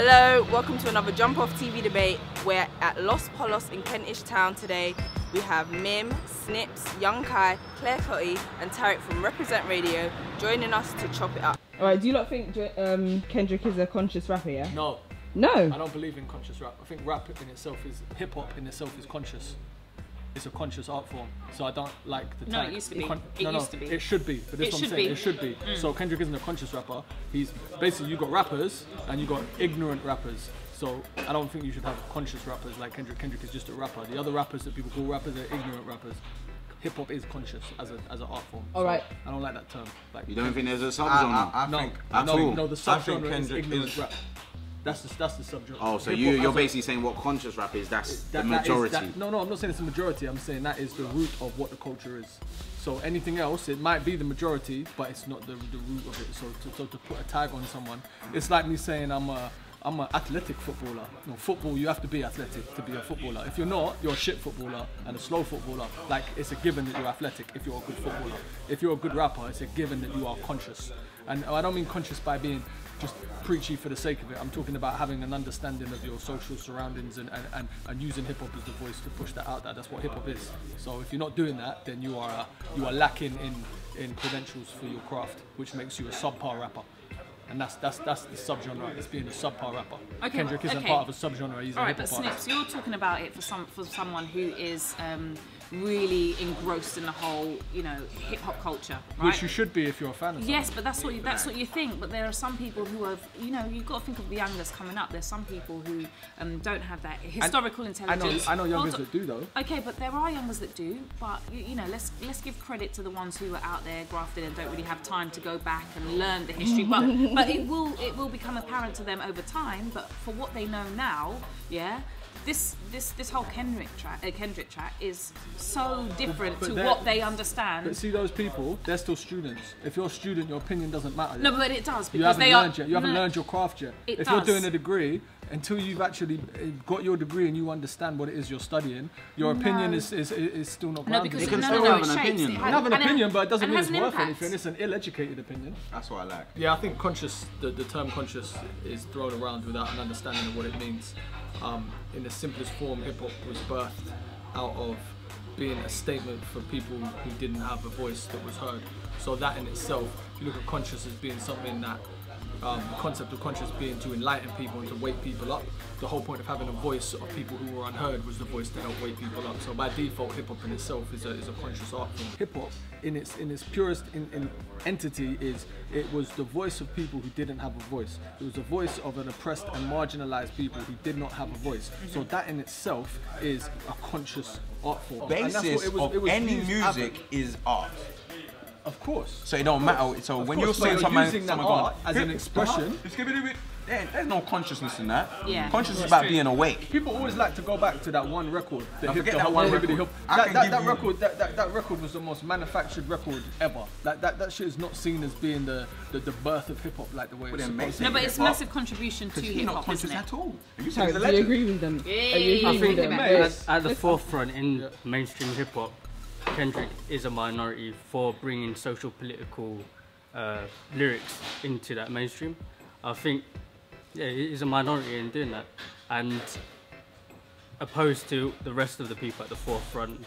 Hello, welcome to another Jump Off TV debate. We're at Los Polos in Kentish Town today. We have Mim, Snips, Young Kai, Claire Cotty and Tarek from Represent Radio joining us to chop it up. Alright, do you not think Kendrick is a conscious rapper, yeah? No. No? I don't believe in conscious rap. I think rap in itself is, hip-hop in itself is conscious. It's a conscious art form, so I don't like the tag. No, it used to be. It should be. But this is what I'm saying. It should be. So Kendrick isn't a conscious rapper. He's basically, you got rappers and you got ignorant rappers. So I don't think you should have conscious rappers like Kendrick. Kendrick is just a rapper. The other rappers that people call rappers are ignorant rappers. Hip hop is conscious as an art form. All right. I don't like that term. Like, you don't think there's a subgenre? No, the subgenre is ignorant rap. That's the subgenre. Oh, so you're basically saying what conscious rap is, that's the majority. No, I'm not saying it's the majority, I'm saying that is the root of what the culture is. So anything else, it might be the majority, but it's not the root of it. So to put a tag on someone, it's like me saying I'm an athletic footballer. No, football, you have to be athletic to be a footballer. If you're not, you're a shit footballer and a slow footballer. Like, it's a given that you're athletic if you're a good footballer. If you're a good rapper, it's a given that you are conscious. And I don't mean conscious by being just preachy for the sake of it. I'm talking about having an understanding of your social surroundings and using hip hop as the voice to push that out there. That's what hip hop is. So if you're not doing that, then you are lacking in credentials for your craft, which makes you a subpar rapper. And that's the subgenre. It's being a subpar rapper. Okay, Kendrick isn't part of a subgenre. He's a hip hop artist. Snips, you're talking about it for someone who is really engrossed in the whole, hip hop culture, right? Which you should be if you're a fan of something. Yes, but that's what you think. But there are some people who have, you've got to think of the youngers coming up. There's some people who don't have that historical intelligence. I know youngers that do though. Okay, but there are youngers that do. But let's give credit to the ones who are out there grafted and don't really have time to go back and learn the history. But it will become apparent to them over time. But for what they know now, yeah. This whole Kendrick track is so different to what they understand. But see, those people, they're still students. If you're a student, your opinion doesn't matter. No, but it does, because you haven't learned your craft yet. If you're doing a degree, until you've actually got your degree and you understand what it is you're studying, your opinion is still not grounded. No, because you can still have an opinion. You have an opinion, but it doesn't mean it's worth anything. It's an ill-educated opinion. That's what I like. Yeah, I think conscious, the term conscious is thrown around without an understanding of what it means. In the simplest form, hip-hop was birthed out of being a statement for people who didn't have a voice that was heard. So that in itself, if you look at conscious as being something that, the concept of conscious being to enlighten people and to wake people up. The whole point of having a voice of people who were unheard was the voice to help wake people up. So by default, hip-hop in itself is a conscious art form. Hip-hop, in its purest entity, it was the voice of people who didn't have a voice. It was the voice of an oppressed and marginalized people who did not have a voice. So that in itself is a conscious art form. Basis of any music is art. Of course. So it don't matter. So when you're saying using that art as an expression, there's no consciousness in that. Yeah. Consciousness is about being awake. People always like to go back to that one record. That record was the most manufactured record ever. That shit is not seen as being the birth of hip hop like the way it's supposed to. No, but it's a massive contribution to hip hop, conscious isn't it? at all. Do you agree with them? I think at the forefront in mainstream hip hop, Kendrick is a minority for bringing social political lyrics into that mainstream. I think, yeah, he's a minority in doing that, and opposed to the rest of the people at the forefront,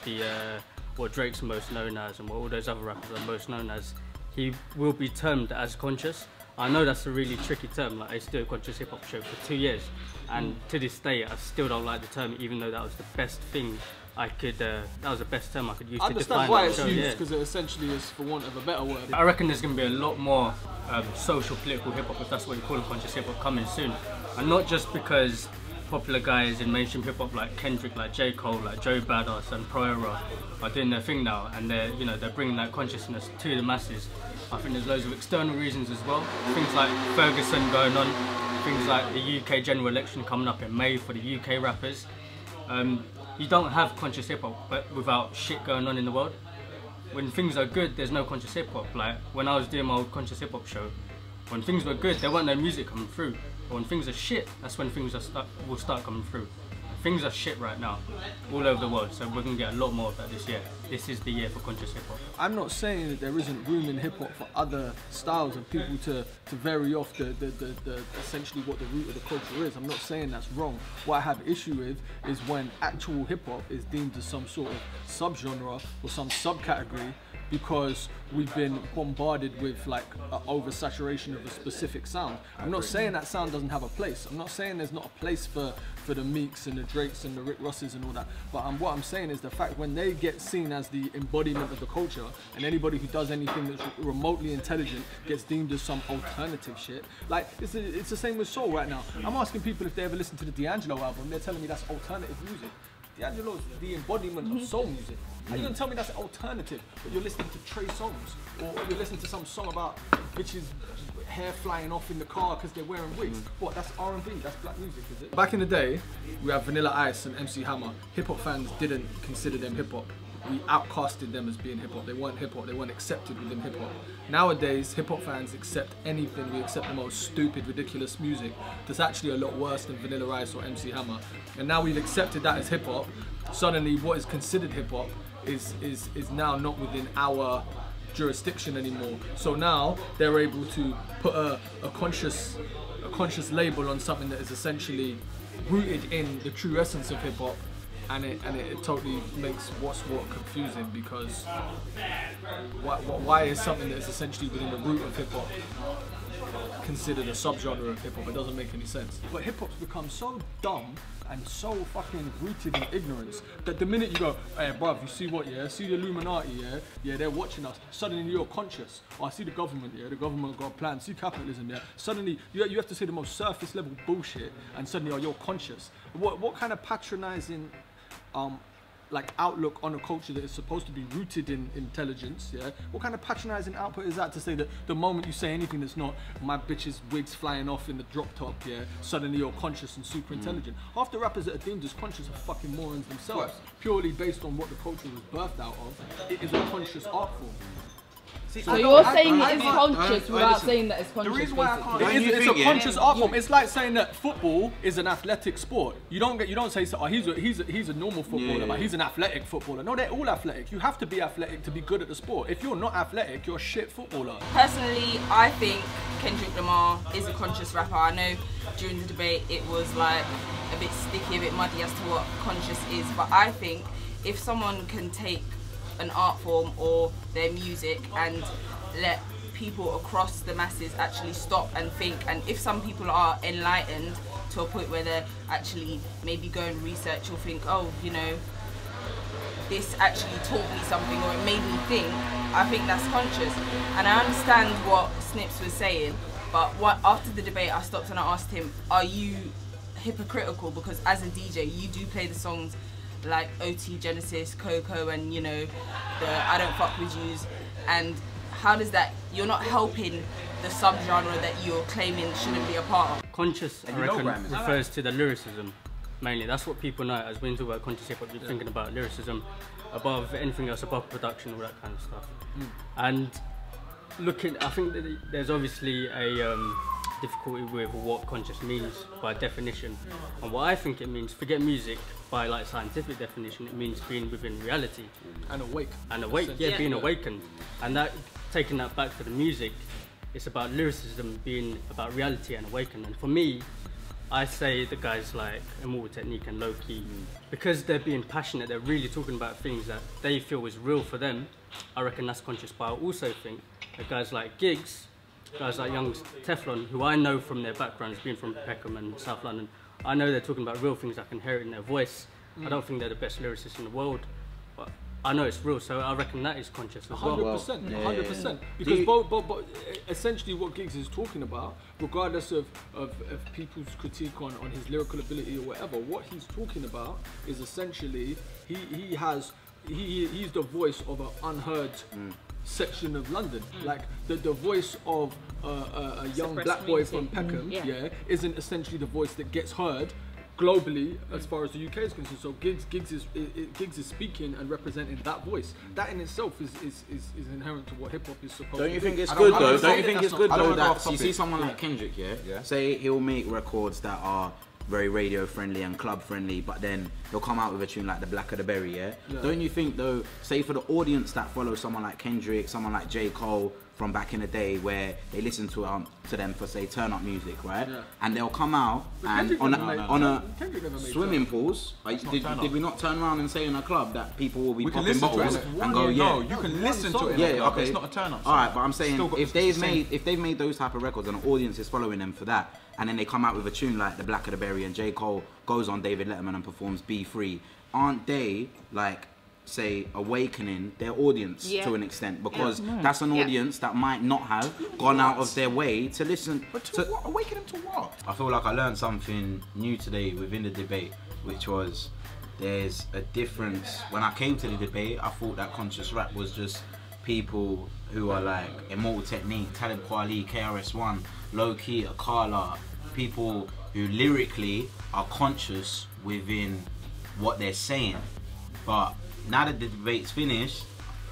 what Drake's most known as and what all those other rappers are most known as, he will be termed as conscious. I know that's a really tricky term. Like, I used to do a conscious hip hop show for 2 years, and to this day I still don't like the term, even though that was the best thing I could, that was the best term I could use to define why that it's show. used, because it essentially is, for want of a better word. I reckon there's going to be a lot more social political hip hop, if that's what you call it, conscious hip hop, coming soon. And not just because popular guys in mainstream hip hop like Kendrick, like J. Cole, like Joe Badass and Proera are doing their thing now, and they're bringing that consciousness to the masses. I think there's loads of external reasons as well. Things like Ferguson going on, things like the UK general election coming up in May for the UK rappers. You don't have conscious hip hop but without shit going on in the world. When things are good, there's no conscious hip hop. Like when I was doing my old conscious hip hop show, when things were good, there weren't no music coming through. But when things are shit, that's when things will start coming through. things are shit right now, all over the world. So we're gonna get a lot more of that this year. This is the year for conscious hip hop. I'm not saying that there isn't room in hip hop for other styles and people to vary off the essentially what the root of the culture is. I'm not saying that's wrong. What I have issue with is when actual hip hop is deemed as some sort of subgenre or some subcategory because we've been bombarded with like an oversaturation of a specific sound. I'm not saying that sound doesn't have a place. I'm not saying there's not a place for the Meeks and the Drakes and the Rick Rosses and all that. But what I'm saying is the fact when they get seen as the embodiment of the culture and anybody who does anything that's remotely intelligent gets deemed as some alternative shit. Like, it's the same with soul right now. I'm asking people if they ever listen to the D'Angelo album. They're telling me that's alternative music. D'Angelo's the embodiment of soul music. How you gonna tell me that's alternative, but you're listening to Trey songs, or you're listening to some song about bitches' hair flying off in the car because they're wearing wigs? What? That's R&B. That's black music, is it? Back in the day, we have Vanilla Ice and MC Hammer. Hip hop fans didn't consider them hip hop. We outcasted them as being hip hop. They weren't hip hop. They weren't accepted within hip hop. Nowadays, hip hop fans accept anything. We accept the most stupid, ridiculous music that's actually a lot worse than Vanilla Ice or MC Hammer. And now we've accepted that as hip hop. Suddenly, what is considered hip hop is now not within our jurisdiction anymore. So now they're able to put a conscious label on something that is essentially rooted in the true essence of hip hop. And it totally makes what's what confusing, because why is something that is essentially within the root of hip hop considered a subgenre of hip hop? It doesn't make any sense. But hip hop's become so dumb and so fucking rooted in ignorance that the minute you go, hey bruv, you see what, yeah? See the Illuminati, yeah? Yeah, they're watching us. Suddenly you're conscious. Oh, I see the government, yeah? The government got a plan. See capitalism, yeah? Suddenly you have to say the most surface level bullshit, and suddenly, oh, you're conscious. What kind of patronizing like outlook on a culture that is supposed to be rooted in intelligence, yeah? What kind of patronizing output is that to say that the moment you say anything that's not my bitch's wigs flying off in the drop top, yeah, suddenly you're conscious and super intelligent? Half the rappers that are deemed as conscious are fucking morons themselves, purely based on what the culture was birthed out of. It is a conscious art form. See, so you're saying it is conscious without saying that it's conscious. The reason why I can't, it's a conscious art form. It's like saying that football is an athletic sport. You don't say, oh, he's a normal footballer, but he's an athletic footballer. No, they're all athletic. You have to be athletic to be good at the sport. If you're not athletic, you're a shit footballer. Personally, I think Kendrick Lamar is a conscious rapper. I know during the debate it was like a bit sticky, a bit muddy as to what conscious is, but I think if someone can take an art form or their music and let people across the masses actually stop and think, and if some people are enlightened to a point where they're actually maybe go and research or think, oh, you know, this actually taught me something or it made me think, I think that's conscious. And I understand what Snips was saying, but after the debate I stopped and I asked him, are you hypocritical, because as a DJ you do play the songs like OT Genesis, Coco, and you know, the I Don't Fuck With Yous, and how does that, you're not helping the subgenre that you're claiming shouldn't be a part of? Conscious, I reckon, refers to the lyricism mainly. That's what people know. As when you talk about conscious hip hop, you're thinking about lyricism above anything else, above production, all that kind of stuff. And I think that there's obviously a difficulty with what conscious means by definition, and what I think it means, forget music, by like scientific definition, it means being within reality and awake. Being awakened. And that, taking that back to the music, it's about lyricism being about reality and awakened. And for me, I say the guys like Immortal Technique and Low Key, because they're being passionate, they're really talking about things that they feel is real for them. I reckon that's conscious. But I also think that guys like Giggs, guys like Young Teflon, who I know from their backgrounds, being from Peckham and South London, I know they're talking about real things. I can hear it in their voice. I don't think they're the best lyricists in the world, but I know it's real, so I reckon that is conscious as well. 100%, 100%. Because but essentially what Giggs is talking about, regardless of people's critique on his lyrical ability or whatever, what he's talking about is essentially he's the voice of an unheard section of London. Like the voice of a young black boy from Peckham, isn't essentially the voice that gets heard globally as far as the UK is concerned. So Giggs is speaking and representing that voice. That in itself is inherent to what hip hop is supposed to be. Don't you think it's good though? Don't you think it's good though that you see someone like Kendrick, say he'll make records that are very radio friendly and club friendly, but then he'll come out with a tune like the Black of the Berry, yeah? Don't you think though, say for the audience that follows someone like Kendrick, someone like J. Cole from back in the day where they listen to them for say turn up music, right? And they'll come out and on a swimming pools. Did we not turn around and say in a club that people will be popping bottles and go, No, you can listen to it. Yeah, okay. It's not a turn up. All right, but I'm saying if they've made those type of records and the audience is following them for that, and then they come out with a tune like the Black of the Berry and J. Cole goes on David Letterman and performs Be Free, aren't they like, say, awakening their audience to an extent, because that's an audience that might not have gone out of their way to listen. But to what? Awaken them to what? I feel like I learned something new today within the debate, which was there's a difference. When I came to the debate, I thought that conscious rap was just people who are like Immortal Technique, Talib Kweli, KRS-One, Low Key, Akala, people who lyrically are conscious within what they're saying. But now that the debate's finished,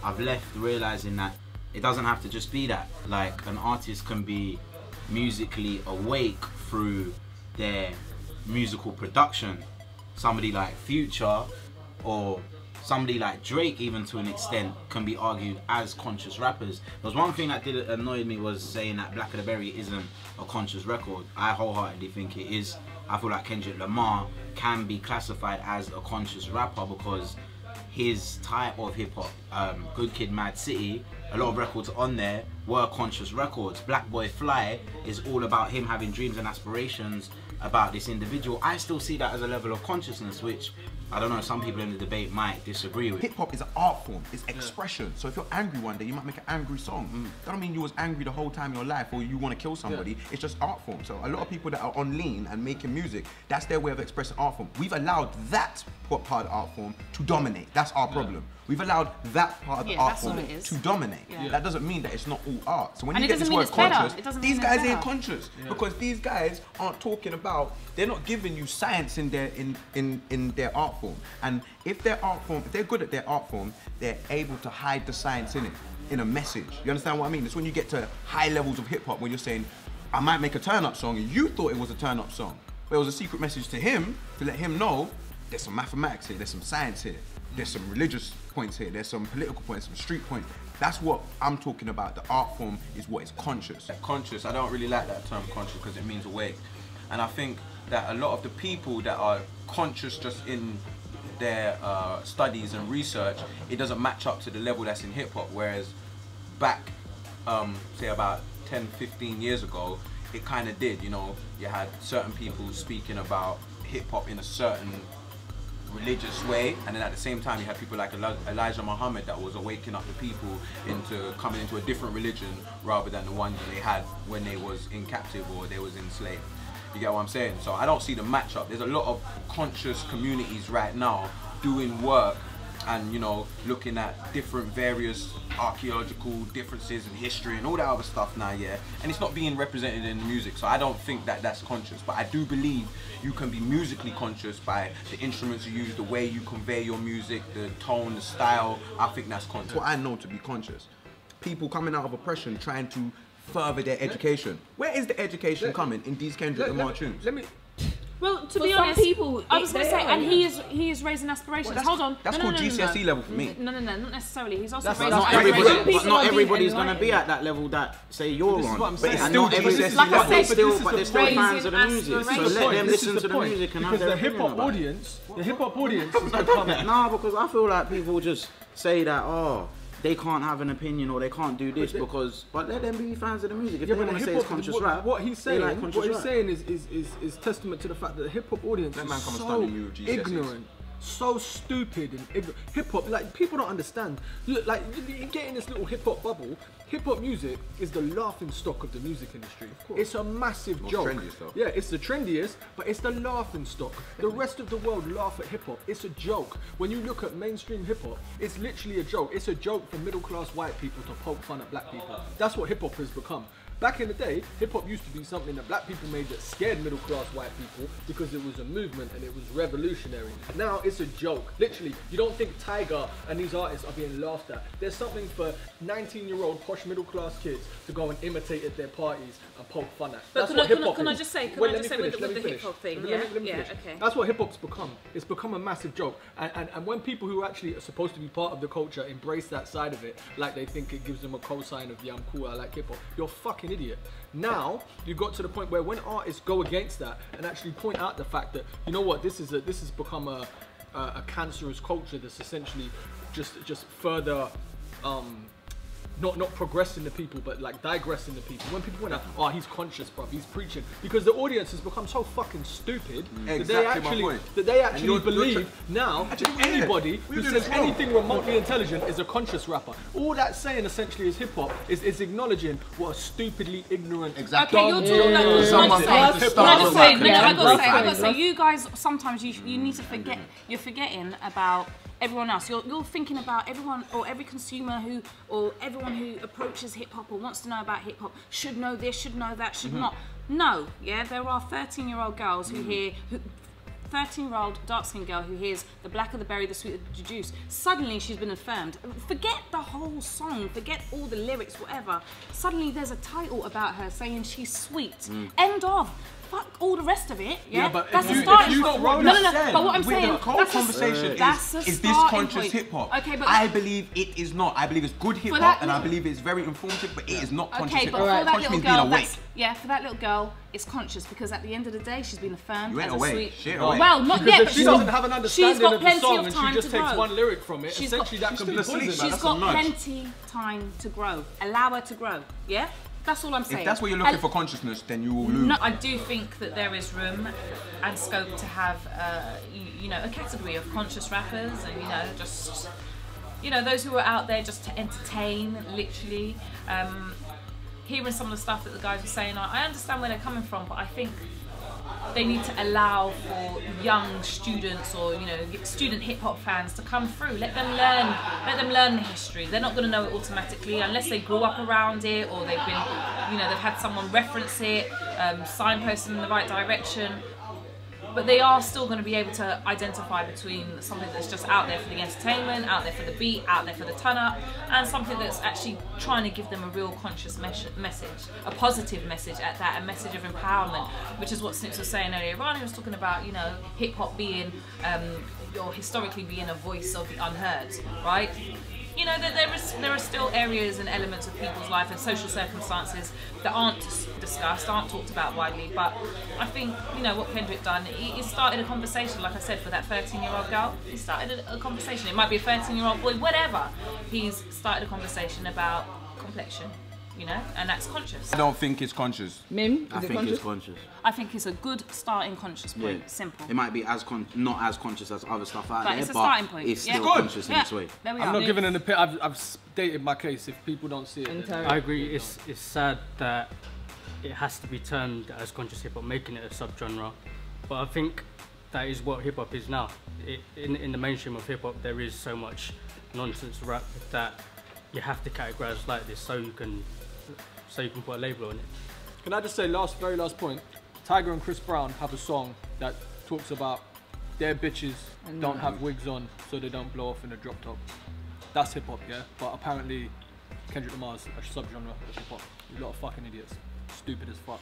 I've left realizing that it doesn't have to just be that. Like, an artist can be musically awake through their musical production. Somebody like Future or somebody like Drake, even to an extent, can be argued as conscious rappers. There was one thing that did annoy me was saying that Black of the Berry isn't a conscious record. I wholeheartedly think it is. I feel like Kendrick Lamar can be classified as a conscious rapper because his type of hip hop, Good Kid, Mad City, a lot of records on there were conscious records. Black Boy Fly is all about him having dreams and aspirations about this individual. I still see that as a level of consciousness, which I don't know, some people in the debate might disagree with. Hip hop is an art form, it's expression. So if you're angry one day, you might make an angry song. That don't mean you was angry the whole time in your life or you want to kill somebody. It's just art form. So a lot of people that are on lean and making music, that's their way of expressing art form. We've allowed that part of the art form to dominate. That's our problem. We've allowed that part of the art form to dominate. That doesn't mean that it's not all art. So when you get this word conscious, these guys ain't conscious because these guys aren't talking about, they're not giving you science in their art form. And if their art form, if they're good at their art form, they're able to hide the science in it, in a message. You understand what I mean? It's when you get to high levels of hip hop when you're saying, I might make a turn up song and you thought it was a turn up song. But it was a secret message to him to let him know there's some mathematics here, there's some science here, there's some religious points here, there's some political points, some street points. That's what I'm talking about. The art form is what is conscious. Conscious, I don't really like that term conscious because it means awake. And I think that a lot of the people that are conscious just in their studies and research, it doesn't match up to the level that's in hip hop. Whereas back, say about 10, 15 years ago, it kind of did, you know. You had certain people speaking about hip hop in a certain religious way, and then at the same time you had people like Elijah Muhammad that was awakening up the people into coming into a different religion rather than the one that they had when they was in captive or they was enslaved. You get what I'm saying? So I don't see the matchup. There's a lot of conscious communities right now doing work and, you know, looking at different various archaeological differences in history and all that other stuff now, yeah, and it's not being represented in music. So I don't think that that's conscious, but I do believe you can be musically conscious by the instruments you use, the way you convey your music, the tone, the style. I think that's conscious. What I know to be conscious, people coming out of oppression trying to further their education. Where is the education coming in these Kendrick Lamar tunes? Well, to be honest, people, I was going to say, and he is raising aspirations. Well, hold on. That's called GCSE level for me. No, not necessarily. He's also But raising not everybody's going to be at that level that, say, you're on. But and not everybody's they're still fans of the music. So aspirations. let them listen to the music and have because their the hip hop audience, is becoming. No, because I feel like people just say that, oh, they can't have an opinion or they can't do this because, but let them be fans of the music. If they want to say it's conscious rap, what he's saying, like is testament to the fact that the hip hop audience is so ignorant, so stupid and ignorant. Hip hop, like, people don't understand. Like, you get in this little hip hop bubble. Hip hop music is the laughing stock of the music industry. It's a massive joke. Trendiest, though. Yeah, it's the trendiest, but it's the laughing stock. The rest of the world laugh at hip hop. It's a joke. When you look at mainstream hip hop, it's literally a joke. It's a joke for middle class white people to poke fun at black people. That's what hip hop has become. Back in the day, hip hop used to be something that black people made that scared middle class white people because it was a movement and it was revolutionary. Now it's a joke. Literally, you don't think Tiger and these artists are being laughed at. There's something for 19-year-old posh middle class kids to go and imitate at their parties and poke fun at. But That's what hip hop is. can I just say with the hip hop thing? Let me finish. Okay. That's what hip hop's become. It's become a massive joke. And when people who actually are supposed to be part of the culture embrace that side of it, like they think it gives them a cosign of, yeah, I'm cool, I like hip hop, you're a fucking idiot. Now, you got to the point where when artists go against that and actually point out the fact that, you know what, this has become a cancerous culture that's essentially just further not progressing the people, but like digressing the people. When people went out, oh, he's conscious, bruv, he's preaching, because the audience has become so fucking stupid that they actually believe now that anybody who says anything remotely intelligent is a conscious rapper. All that's saying essentially is hip hop is acknowledging what a stupidly ignorant. Exactly. Okay, you're talking I gotta say, you guys sometimes you need to forget. You're forgetting about everyone else. You're thinking about everyone, or every consumer or everyone who approaches hip hop or wants to know about hip hop should know this, should know that, should not. No, yeah, there are 13-year-old girls who hear. 13-year-old dark-skinned girl who hears the black of the berry, the sweet of the juice. Suddenly she's been affirmed. Forget the whole song, forget all the lyrics, whatever. Suddenly there's a title about her saying she's sweet. End of. Fuck all the rest of it, yeah? But that's a starting point. No, but what I'm saying, the whole conversation is this conscious hip hop? Okay, but I believe it is not. I believe it's good hip hop, and I believe it's very informative, but it is not conscious hip hop. Okay, but for that Conscious little means being girl, awake. for that little girl, it's conscious because at the end of the day, she's been affirmed You ain't as a awake. sweet. She ain't awake. Well, not Because yet. if she doesn't have an understanding of the plenty song of and she time just to takes grow. one lyric from it, She's essentially that can be still asleep, poison. She's got plenty time to grow. Allow her to grow. Yeah, that's all I'm saying. If that's what you're looking for consciousness, then you will lose. No, I do think that there is room and scope to have, you know, a category of conscious rappers, and just those who are out there just to entertain, literally. Hearing some of the stuff that the guys were saying, I understand where they're coming from, but I think they need to allow for young students or student hip hop fans to come through. Let them learn the history. They're not going to know it automatically unless they grew up around it or they've been, they've had someone reference it, signpost them in the right direction. But they are still going to be able to identify between something that's just out there for the entertainment, out there for the beat, out there for the turn-up, and something that's actually trying to give them a real conscious message, a positive message at that, a message of empowerment, which is what Snips was saying earlier on. He was talking about, hip-hop being, or historically being a voice of the unheard, right? There are still areas and elements of people's life and social circumstances that aren't discussed, aren't talked about widely. But I think, what Kendrick done, he started a conversation, like I said, for that 13-year-old girl. He started a conversation. It might be a 13-year-old boy, whatever. He's started a conversation about complexion, and that's conscious. I don't think it's conscious. Mim, I think it's conscious. I think it's a good starting conscious point. Yeah. Simple. It might be not as conscious as other stuff out But there, it's a but starting point. it's Yeah. still Good. conscious in its way. There we I'm are. not giving an opinion. I've stated my case. If people don't see it, then I agree. It's sad that it has to be termed as conscious hip hop, making it a subgenre. But I think that is what hip hop is now. In the mainstream of hip hop, there is so much nonsense rap that you have to categorize like this so you can put a label on it. Can I just say, very last point, Tiger and Chris Brown have a song that talks about their bitches don't have wigs on so they don't blow off in a drop top. That's hip hop, yeah? But apparently Kendrick Lamar's a subgenre of hip hop. You lot of fucking idiots. Stupid as fuck.